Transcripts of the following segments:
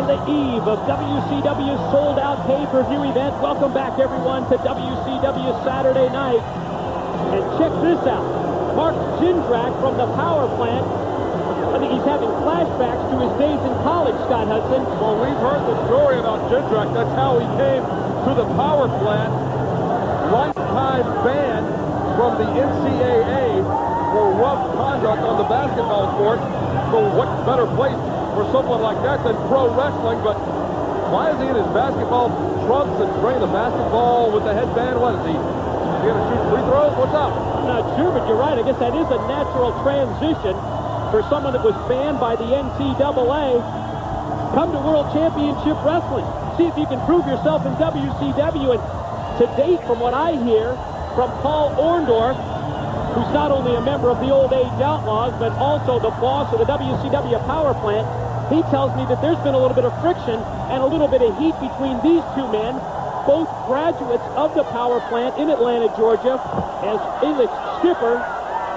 on the eve of WCW's sold-out pay-per-view event. Welcome back, everyone, to WCW Saturday Night. And check this out. Mark Jindrak from the power plant. I think he's having flashbacks to his days in college, Scott Hudson. Well, we've heard the story about Jindrak. That's how he came to the power plant. Lifetime ban from the NCAA for rough conduct on the basketball court. So what better place for someone like that than pro wrestling? But why is he in his basketball trunks and spraying the basketball with the headband? What is he? Is he going to shoot free throws? What's up? I'm not sure, but you're right. I guess that is a natural transition for someone that was banned by the NCAA. Come to World Championship Wrestling. See if you can prove yourself in WCW. And to date, from what I hear from Paul Orndorff, who's not only a member of the Old Age Outlaws, but also the boss of the WCW power plant, he tells me that there's been a little bit of friction and a little bit of heat between these two men, both graduates of the power plant in Atlanta, Georgia, as Elix Skipper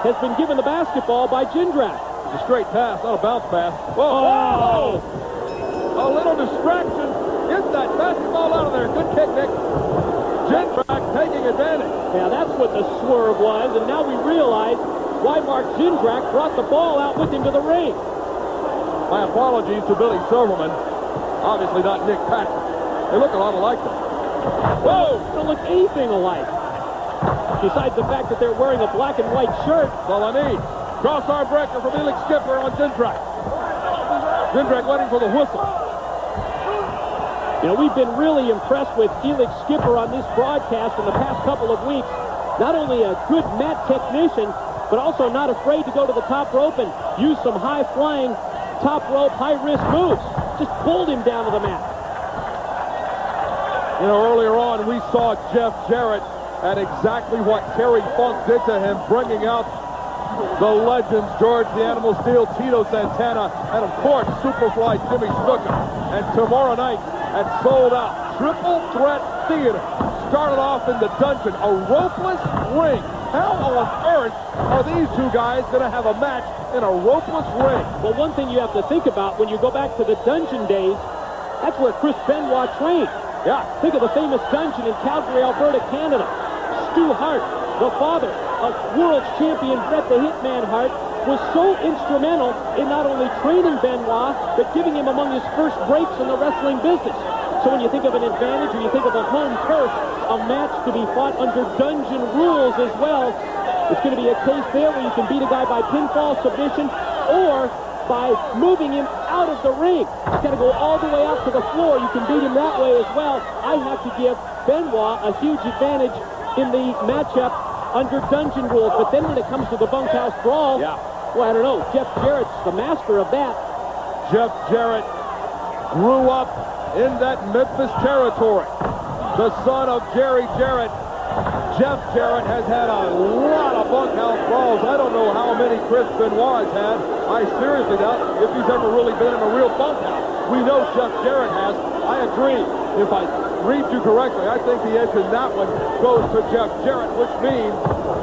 has been given the basketball by Jindrak. It's a straight pass, not a bounce pass. Whoa! Oh. A little distraction. Get that basketball out of there. Good kick, Nick. Jindrak taking advantage. Yeah, that's what the swerve was, and now we realize why Mark Jindrak brought the ball out with him to the ring. My apologies to Billy Silverman. Obviously not Nick Patrick. They look a lot alike, though. Whoa! They don't look anything alike. Besides the fact that they're wearing a black and white shirt. That's all I need. Cross-arm breaker from Elix Skipper on Jindrak. Jindrak waiting for the whistle. You know, we've been really impressed with Elix Skipper on this broadcast in the past couple of weeks. Not only a good mat technician, but also not afraid to go to the top rope and use some high-flying, top rope, high-risk moves. Just pulled him down to the mat. You know, earlier on, we saw Jeff Jarrett at exactly what Terry Funk did to him, bringing out the legends, George the Animal Steel, Tito Santana, and of course, Superfly Jimmy Snuka. And tomorrow night, at Sold Out Triple Threat Theater, started off in the dungeon, a ropeless ring. How on earth are these two guys going to have a match in a ropeless ring? Well, one thing you have to think about when you go back to the dungeon days, that's where Chris Benoit trained. Yeah. Think of the famous dungeon in Calgary, Alberta, Canada. Stu Hart, the father of world champion Bret the Hitman Hart, was so instrumental in not only training Benoit, but giving him among his first breaks in the wrestling business. So when you think of an advantage or you think of a home turf, a match to be fought under dungeon rules as well, it's going to be a case there where you can beat a guy by pinfall submission or by moving him out of the ring. He's got to go all the way out to the floor. You can beat him that way as well. I have to give Benoit a huge advantage in the matchup under dungeon rules. But then when it comes to the bunkhouse brawl, well, I don't know. Jeff Jarrett's the master of that. Jeff Jarrett grew up in that Memphis territory. The son of Jerry Jarrett. Jeff Jarrett has had a lot of bunkhouse brawls. I don't know how many Chris Benoit has had. I seriously doubt if he's ever really been in a real bunkhouse. We know Jeff Jarrett has. I agree. If I read you correctly, I think the edge in that one goes to Jeff Jarrett, which means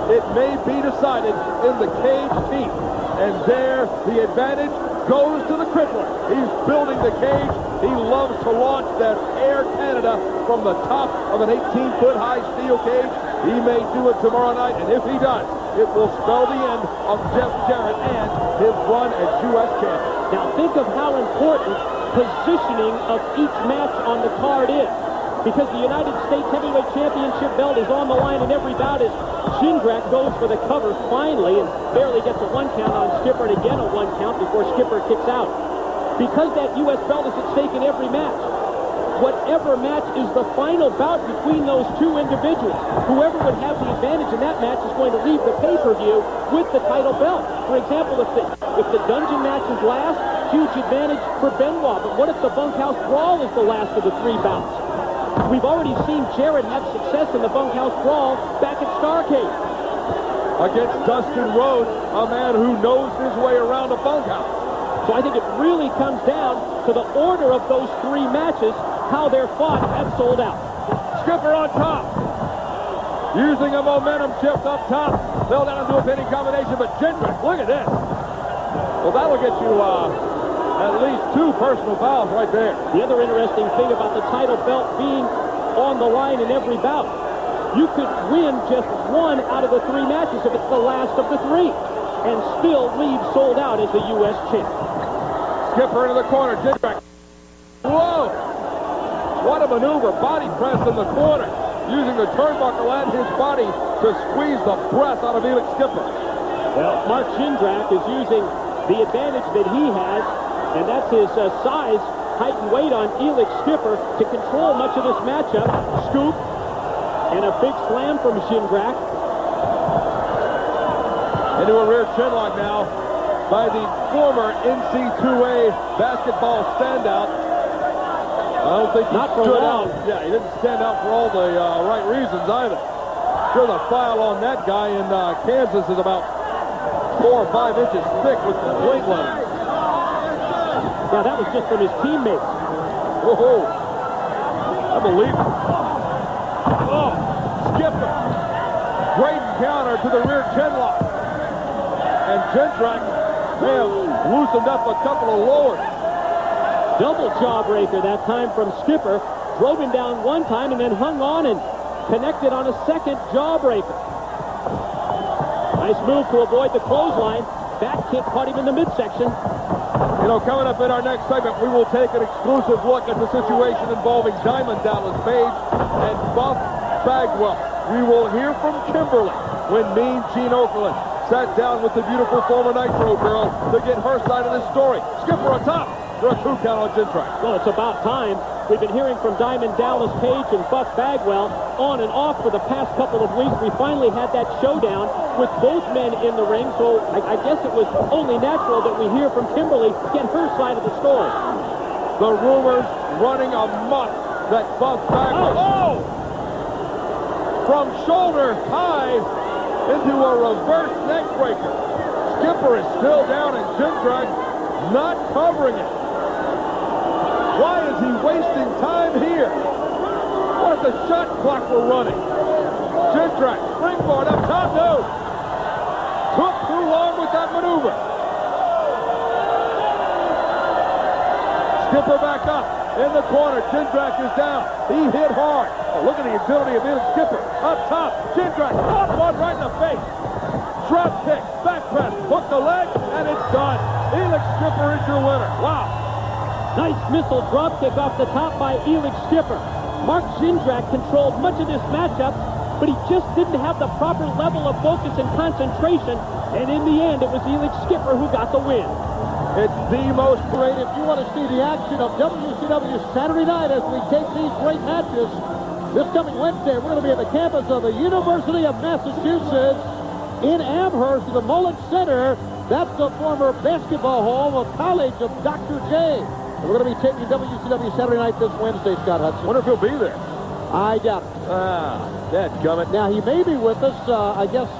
it may be decided in the cage teeth. And there, the advantage goes to the crippler. He's building the cage. He loves to launch that Air Canada from the top of an 18-foot high steel cage. He may do it tomorrow night, and if he does, it will spell the end of Jeff Jarrett and his run as U.S. champion. Now think of how important positioning of each match on the card is. Because the United States Heavyweight Championship belt is on the line in every bout as Jindrak goes for the cover finally and barely gets a 1 count on Skipper and again a 1 count before Skipper kicks out. Because that U.S. belt is at stake in every match, whatever match is the final bout between those two individuals, whoever would have the advantage in that match is going to leave the pay-per-view with the title belt. For example, if the dungeon match is last, huge advantage for Benoit. But what if the bunkhouse brawl is the last of the 3 bouts? We've already seen Jarrett have success in the bunkhouse brawl back at Starrcade. Against Dustin Rhodes, a man who knows his way around a bunkhouse. So I think it really comes down to the order of those 3 matches, how they're fought at Sold Out. Skipper on top. Using a momentum shift up top. Fell down into a pinning combination, but Jindrak, look at this. Well, that'll get you At least 2 personal fouls right there. The other interesting thing about the title belt being on the line in every bout, you could win just 1 out of the 3 matches if it's the last of the 3, and still leave sold out as the U.S. champ. Skipper into the corner. Jindrak. Whoa! What a maneuver. Body press in the corner. Using the turnbuckle and his body to squeeze the breath out of Elix Skipper. Well, Mark Jindrak is using the advantage that he has, and that's his size, height, and weight on Elix Skipper to control much of this matchup. Scoop, and a big slam from Jindrak. Into a rear chinlock now by the former NC2A basketball standout. I don't think he stood out. Yeah, he didn't stand out for all the right reasons either. Sure, the file on that guy in Kansas is about 4 or 5 inches thick with the weight limit. Yeah, that was just from his teammates. Whoa! I believe it. Oh, Skipper. Great counter to the rear chinlock. And Jindrak may have loosened up a couple of lowers. Double jawbreaker that time from Skipper. Drove him down 1 time and then hung on and connected on a second jawbreaker. Nice move to avoid the clothesline. Back kick caught him in the midsection. You know, coming up in our next segment, we will take an exclusive look at the situation involving Diamond Dallas Page and Buff Bagwell. We will hear from Kimberly when Mean Gene Okerlund sat down with the beautiful former Nitro girl to get her side of this story. Skipper on top for a 2 count on Jindrak. Well, it's about time. We've been hearing from Diamond Dallas Page and Buff Bagwell on and off for the past couple of weeks. We finally had that showdown with both men in the ring, so I guess it was only natural that we hear from Kimberly, get her side of the story. The rumors running amok that Buff Bagwell... From shoulder high into a reverse neck breaker. Skipper is still down and Jindrak not covering it. Why is he wasting time here? What if the shot clock were running? Jindrak, springboard up top, no. Took too long with that maneuver. Skipper back up in the corner. Jindrak is down. He hit hard. Oh, look at the agility of Elix Skipper. Up top, Jindrak, caught one right in the face. Drop kick, back press, hook the leg, and it's done. Elix Skipper is your winner. Wow. Nice missile drop kick off the top by Elix Skipper. Mark Jindrak controlled much of this matchup, but he just didn't have the proper level of focus and concentration, and in the end, it was Elix Skipper who got the win. It's the most great. If you want to see the action of WCW Saturday night as we take these great matches, this coming Wednesday, we're going to be at the campus of the University of Massachusetts in Amherst, the Mullen Center. That's the former basketball home of College of Dr. J. And we're going to be taking WCW Saturday night this Wednesday, Scott Hudson. Wonder if he'll be there. I doubt it. Dadgummit. Now, he may be with us, I guess,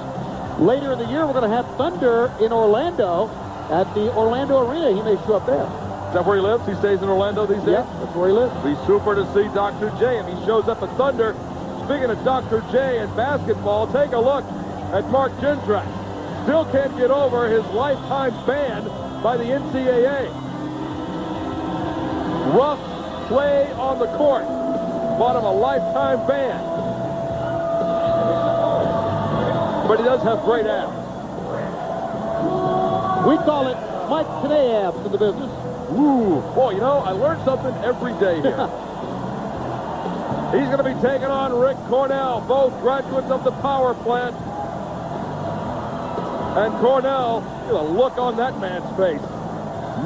later in the year. We're going to have Thunder in Orlando at the Orlando Arena. He may show up there. Is that where he lives? He stays in Orlando these days? Yeah, that's where he lives. Be super to see Dr. J, and he shows up at Thunder. Speaking of Dr. J and basketball, take a look at Mark Jindrak. Still can't get over his lifetime ban by the NCAA. Rough play on the court. Bought him a lifetime ban. But he does have great abs. We call it Mike Today abs in the business. Ooh, boy, you know, I learned something every day here. He's going to be taking on Rick Cornell, both graduates of the power plant. And Cornell, the look on that man's face.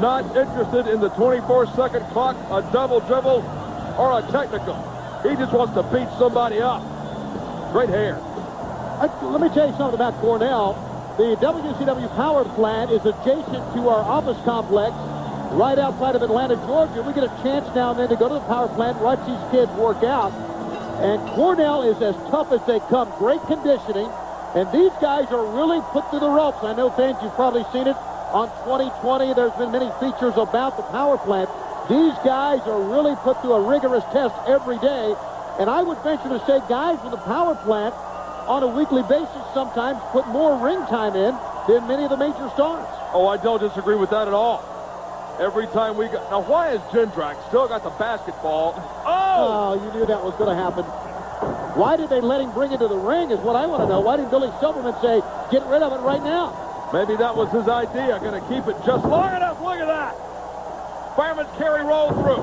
Not interested in the 24-second clock, a double dribble, or a technical. He just wants to beat somebody up. Great hair. Let me tell you something about Cornell. The WCW power plant is adjacent to our office complex right outside of Atlanta, Georgia. We get a chance now and then to go to the power plant, watch these kids work out. And Cornell is as tough as they come. Great conditioning. And these guys are really put to the ropes. I know, fans, you've probably seen it on 2020. There's been many features about the power plant. These guys are really put to a rigorous test every day. And I would venture to say guys with the power plant on a weekly basis sometimes put more ring time in than many of the major stars. Oh, I don't disagree with that at all. every time we go. Now, why is Jindrak still got the basketball? Oh! Oh, you knew that was going to happen. Why did they let him bring it to the ring is what I want to know. Why didn't Billy Silverman say, get rid of it right now? Maybe that was his idea. Going to keep it just long enough. Look at that. Fireman's carry roll through.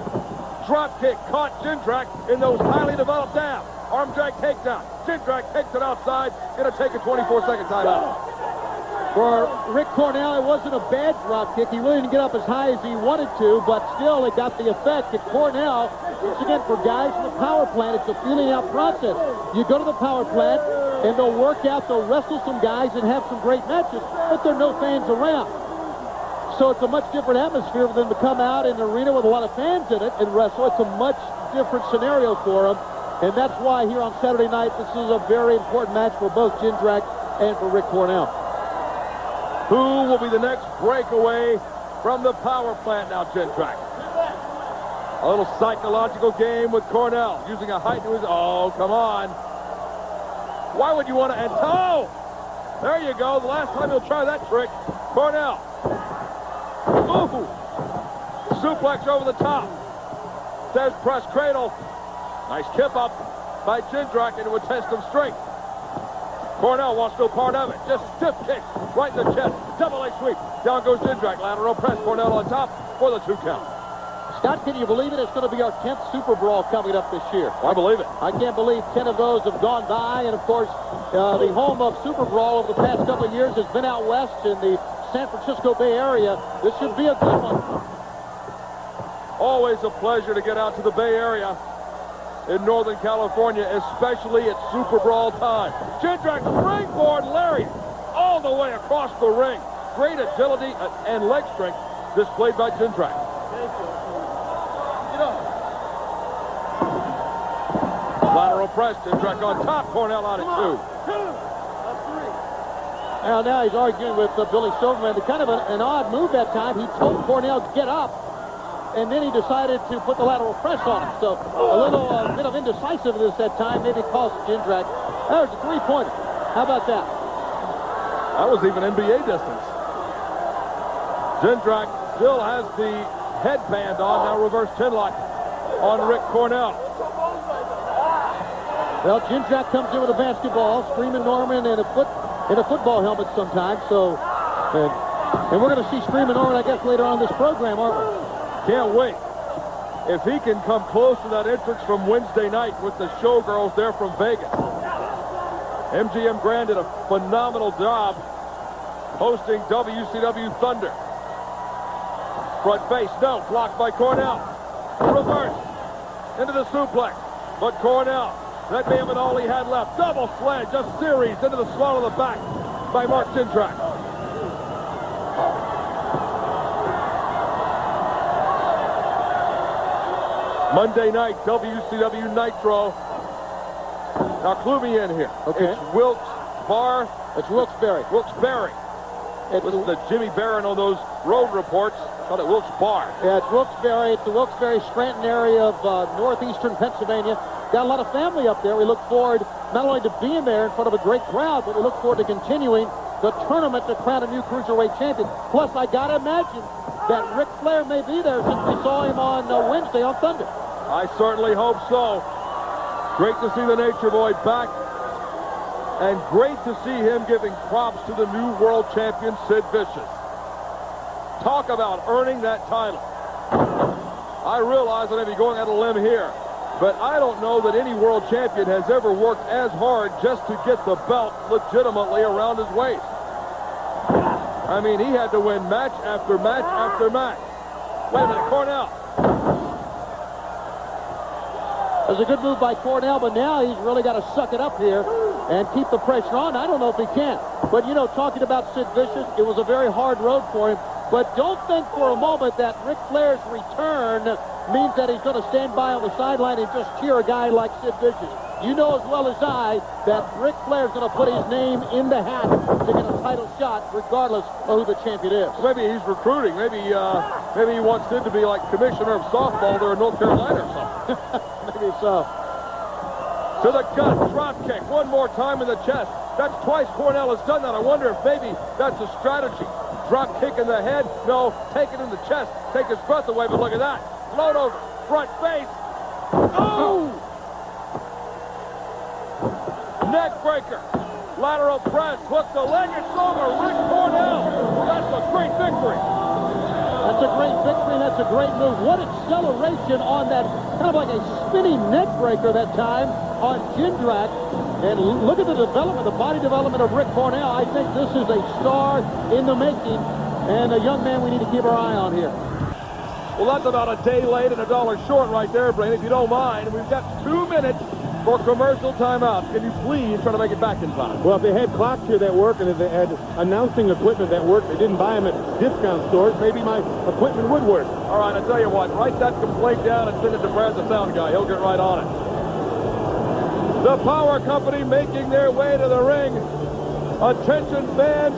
Drop kick caught Jindrak in those highly developed abs. Arm drag takedown. Jindrak takes it outside. Going to take a 24-second timeout. For Rick Cornell, it wasn't a bad drop kick. He really didn't get up as high as he wanted to, but still it got the effect. At Cornell, once again, for guys in the power plant, it's a feeling out process. You go to the power plant, and they'll work out, they'll wrestle some guys and have some great matches, but there are no fans around. So it's a much different atmosphere for them to come out in an arena with a lot of fans in it and wrestle. It's a much different scenario for them, and that's why here on Saturday night, this is a very important match for both Jindrak and for Rick Cornell. Who will be the next breakaway from the power plant now, Jindrak? A little psychological game with Cornell, using a height to his... Oh, come on. Why would you want to... And oh! There you go. The last time he'll try that trick. Cornell. Ooh! Suplex over the top. Says press cradle. Nice tip up by Jindrak into a test of strength. Cornell wants no part of it. Just stiff kick right in the chest. Double leg sweep. Down goes Jindrak. Lateral press. Cornell on top for the 2 count. Scott, can you believe it? It's going to be our 10th Super Brawl coming up this year. I believe it. I can't believe 10 of those have gone by. And, of course, the home of Super Brawl over the past couple of years has been out west in the San Francisco Bay Area. This should be a good one. Always a pleasure to get out to the Bay Area in Northern California, especially at Super Brawl time. Jindrak springboard lariat all the way across the ring. Great agility and leg strength displayed by Jindrak. Lateral press, Jindrak on top, Cornell on it too. Now he's arguing with Billy Silverman. Kind of an odd move that time. He told Cornell to get up, and then he decided to put the lateral press on him. So a little bit of indecisiveness that time maybe cost Jindrak. There's a 3-pointer. How about that? That was even NBA distance. Jindrak still has the headband on, now reverse chinlock on Rick Cornell. Well, Jindrak comes in with a basketball, Screaming Norman in a football helmet sometimes. So, and we're going to see Screaming Norman, I guess, later on in this program, aren't we? Can't wait. If he can come close to that entrance from Wednesday night with the Showgirls there from Vegas. MGM Grand did a phenomenal job hosting WCW Thunder. Front face, no, blocked by Cornell. Reverse into the suplex, but Cornell, that may have been all he had left. Double sledge, a series into the swallow of the back by Mark Jindrak. Monday night, WCW Nitro. Now, clue me in here. Okay. It's Wilkes Bar. It's Wilkes-Barre. Wilkes-Barre. Listen to Jimmy Barron on those road reports. Called it Wilkes Bar. Yeah, it's Wilkes-Barre. It's the Wilkes-Barre Scranton area of northeastern Pennsylvania. Got a lot of family up there. We look forward not only to being there in front of a great crowd, but we look forward to continuing the tournament to crown a new cruiserweight champion. Plus, I got to imagine that Ric Flair may be there since we saw him on Wednesday on Thunder. I certainly hope so. Great to see the Nature Boy back. And great to see him giving props to the new world champion, Sid Vicious. Talk about earning that title. I realize that I may be going out on a limb here, but I don't know that any world champion has ever worked as hard just to get the belt legitimately around his waist. I mean, he had to win match after match after match. Wait a minute, Cornell. It was a good move by Cornell, but now he's really got to suck it up here and keep the pressure on. I don't know if he can. But, you know, talking about Sid Vicious, it was a very hard road for him. But don't think for a moment that Ric Flair's return means that he's going to stand by on the sideline and just cheer a guy like Sid Vicious. You know as well as I that Ric Flair's going to put his name in the hat to get a title shot regardless of who the champion is. Maybe he's recruiting. Maybe he wants Sid to be like commissioner of softball there in North Carolina or something. Maybe so. To the gut, drop kick. One more time in the chest. That's twice Cornell has done that. I wonder if maybe that's a strategy. Drop kick in the head. No, take it in the chest. Take his breath away, but look at that. Float over. Front face. Oh! Neck breaker. Lateral press. Hook the leg. It's over. Rick Cornell. That's a great victory. That's a great victory. That's a great move. What acceleration on that, kind of like a spinning neck breaker that time on Jindrak. And look at the development, the body development of Rick Cornell. I think this is a star in the making and a young man we need to keep our eye on here. Well, that's about a day late and $1 short right there, Brain, if you don't mind. We've got 2 minutes for commercial timeout. Can you please try to make it back in time? Well, if they had clocks here that work and if they had announcing equipment that worked, they didn't buy them at discount stores, maybe my equipment would work. All right, I tell you what, write that complaint down and send it to Brad, the sound guy. He'll get right on it. The Power Company making their way to the ring. Attention fans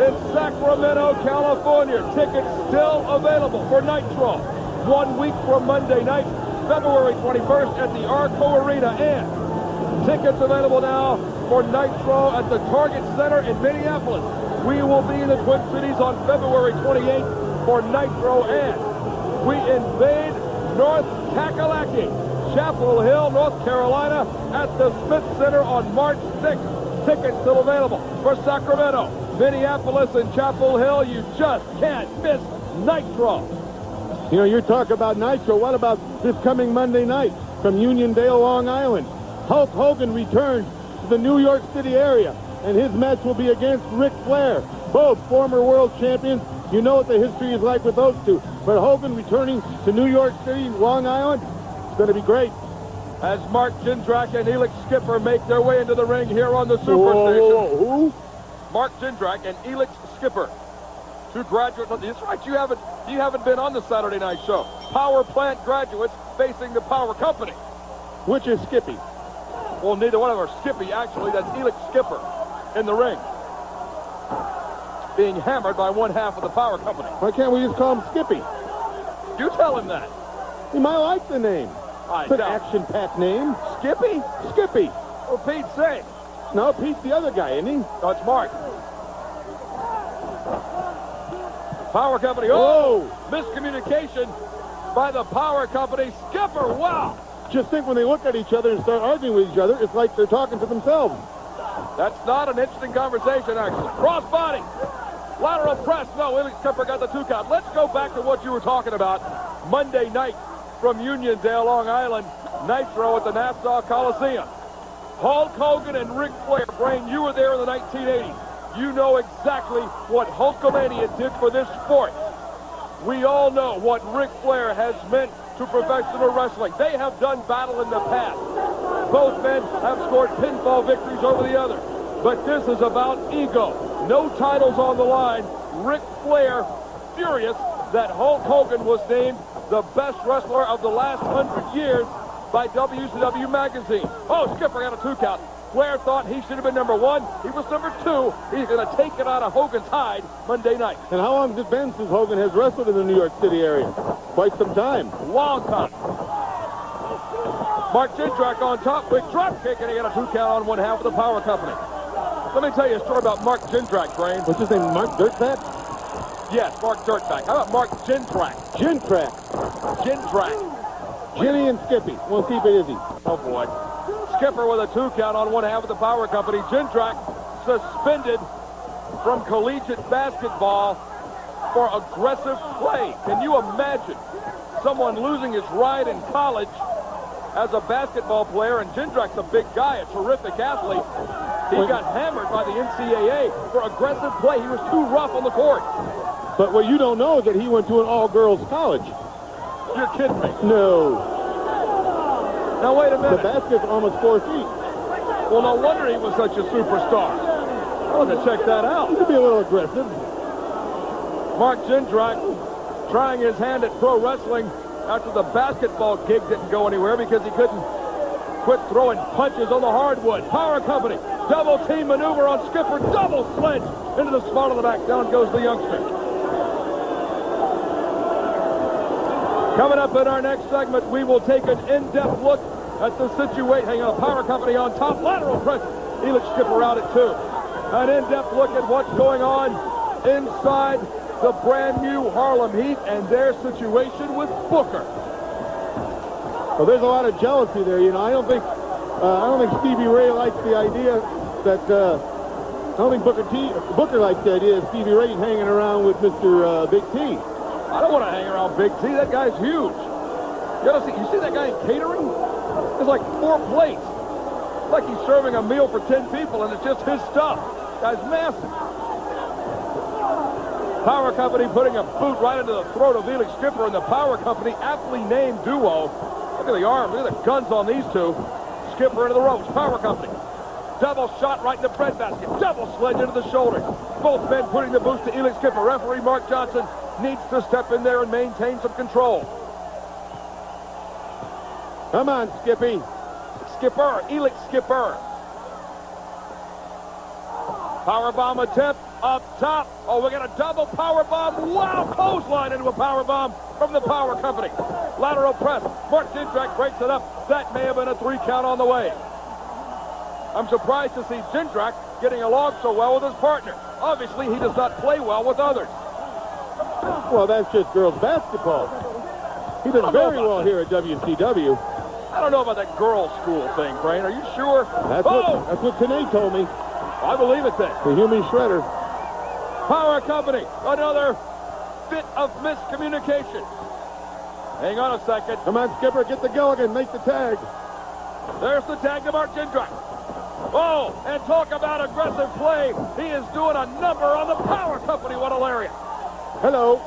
in Sacramento, California. Tickets still available for Nitro. 1 week from Monday night, February 21st at the Arco Arena. And tickets available now for Nitro at the Target Center in Minneapolis. We will be in the Twin Cities on February 28th for Nitro. And we invade North Kakalaki, Chapel Hill, North Carolina, at the Smith Center on March 6th. Tickets still available for Sacramento, Minneapolis, and Chapel Hill. You just can't miss Nitro. You know, you're talking about Nitro. What about this coming Monday night from Uniondale, Long Island? Hulk Hogan returns to the New York City area, and his match will be against Ric Flair, both former world champions. You know what the history is like with those two. But Hogan returning to New York City, Long Island, it's going to be great. As Mark Jindrak and Elix Skipper make their way into the ring here on the Superstation. Who? Mark Jindrak and Elix Skipper. Two graduates. That's right, you haven't been on the Saturday night show. Power plant graduates facing the Power Company. Which is Skippy? Well, neither one of them are Skippy, actually. That's Elix Skipper in the ring, being hammered by one half of the Power Company. Why can't we just call him Skippy? You tell him that. He might like the name. It's an action-packed name. Skippy? Skippy. For Pete's sake. No, Pete's the other guy, isn't he? No, it's Mark. Power Company. Oh! Miscommunication by the Power Company. Skipper, wow! Just think when they look at each other and start arguing with each other, it's like they're talking to themselves. That's not an interesting conversation, actually. Crossbody. Lateral press. No, Elix Skipper got the 2 count. Let's go back to what you were talking about. Monday night from Uniondale, Long Island. Nitro at the Nassau Coliseum. Hulk Hogan and Ric Flair. Brain, you were there in the 1980s. You know exactly what Hulkamania did for this sport. We all know what Ric Flair has meant to professional wrestling. They have done battle in the past. Both men have scored pinfall victories over the other. But this is about ego. No titles on the line. Ric Flair furious that Hulk Hogan was named the best wrestler of the last 100 years by WCW magazine. Oh, Skipper got a 2 count. Flair thought he should have been number 1. He was number 2. He's going to take it out of Hogan's hide Monday night. And how long has it been since Hogan has wrestled in the New York City area? Quite some time. Long time. Mark Jindrak on top. Quick drop kick, and he got a 2 count on one half of the Power Company. Let me tell you a story about Mark Jindrak, Brain. What's his name, Mark Dirtback? Yes, Mark Dirtback. How about Mark Jindrak? Jindrak. Jimmy and Skippy. We'll see if it is he. Oh, boy. Skipper with a 2 count on one half of the Power Company. Jindrak suspended from collegiate basketball for aggressive play. Can you imagine someone losing his ride in college as a basketball player? And Jindrak's a big guy, a terrific athlete. He got hammered by the NCAA for aggressive play. He was too rough on the court. But what you don't know is that he went to an all-girls college. You're kidding me. No. Now, wait a minute. The basket's almost 4 feet. Well, no wonder he was such a superstar. I want to check that out. He could be a little aggressive. Mark Jindrak trying his hand at pro wrestling after the basketball gig didn't go anywhere because he couldn't quit throwing punches on the hardwood. Power Company, double team maneuver on Skipper, double sledge into the spot of the back. Down goes the youngster. Coming up in our next segment, we will take an in-depth look at the situation. Hang on, Power Company on top, lateral press, Elix Skipper out at 2. An in-depth look at what's going on inside the brand new Harlem Heat and their situation with Booker. Well, there's a lot of jealousy there. You know, I don't think Stevie Ray likes the idea that. I don't think Booker likes the idea of Stevie Ray hanging around with Mr. Big T. I don't want to hang around Big T. That guy's huge. You see that guy in catering? There's like 4 plates. It's like he's serving a meal for 10 people, and it's just his stuff. Guy's massive. Power Company putting a boot right into the throat of Elix Skipper, and the Power Company, aptly named duo. Look at the arms. Look at the guns on these two. Skipper into the ropes. Power Company. Double shot right in the breadbasket. Double sledge into the shoulder. Both men putting the boots to Elix Skipper. Referee Mark Johnson needs to step in there and maintain some control. Come on, Skippy. Skipper. Elix Skipper. Powerbomb attempt up top. Oh, we got a double powerbomb. Wow, clothesline into a powerbomb from the Power Company. Lateral press. Mark Jindrak breaks it up. That may have been a 3 count on the way. I'm surprised to see Jindrak getting along so well with his partner. Obviously, he does not play well with others. Well, that's just girls basketball. He did very well here at WCW. I don't know about that girls' school thing, Brain. Are you sure? That's what Tanay told me. I believe it then. The Human Shredder. Power Company, another bit of miscommunication. Hang on a second. Come on, Skipper, get the Gilligan, make the tag. There's the tag to Mark Jindrak. Oh, and talk about aggressive play. He is doing a number on the Power Company. What a lariat. Hello.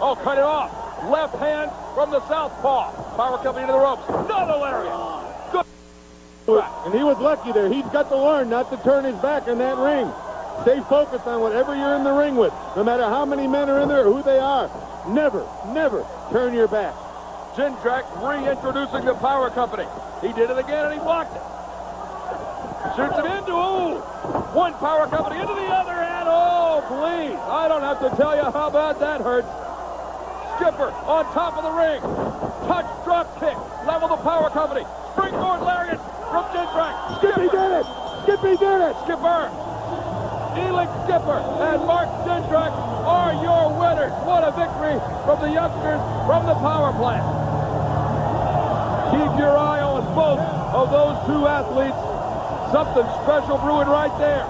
Oh, cut it off. Left hand from the southpaw. Power Company to the ropes. Another lariat. Good. And he was lucky there. He's got to learn not to turn his back in that ring. Stay focused on whatever you're in the ring with. No matter how many men are in there or who they are. Never, never turn your back. Jindrak reintroducing the Power Company. He did it again and he blocked it. Shoots it into, one Power Company into the other, and please. I don't have to tell you how bad that hurts. Skipper on top of the ring. Touch drop kick. Level the Power Company. Springboard lariat from Jindrak. Skippy did it. Skippy did it. Skipper. Elix Skipper and Mark Jindrak are your winners. What a victory from the youngsters from the power plant. Keep your eye on both of those 2 athletes. Something special brewing right there.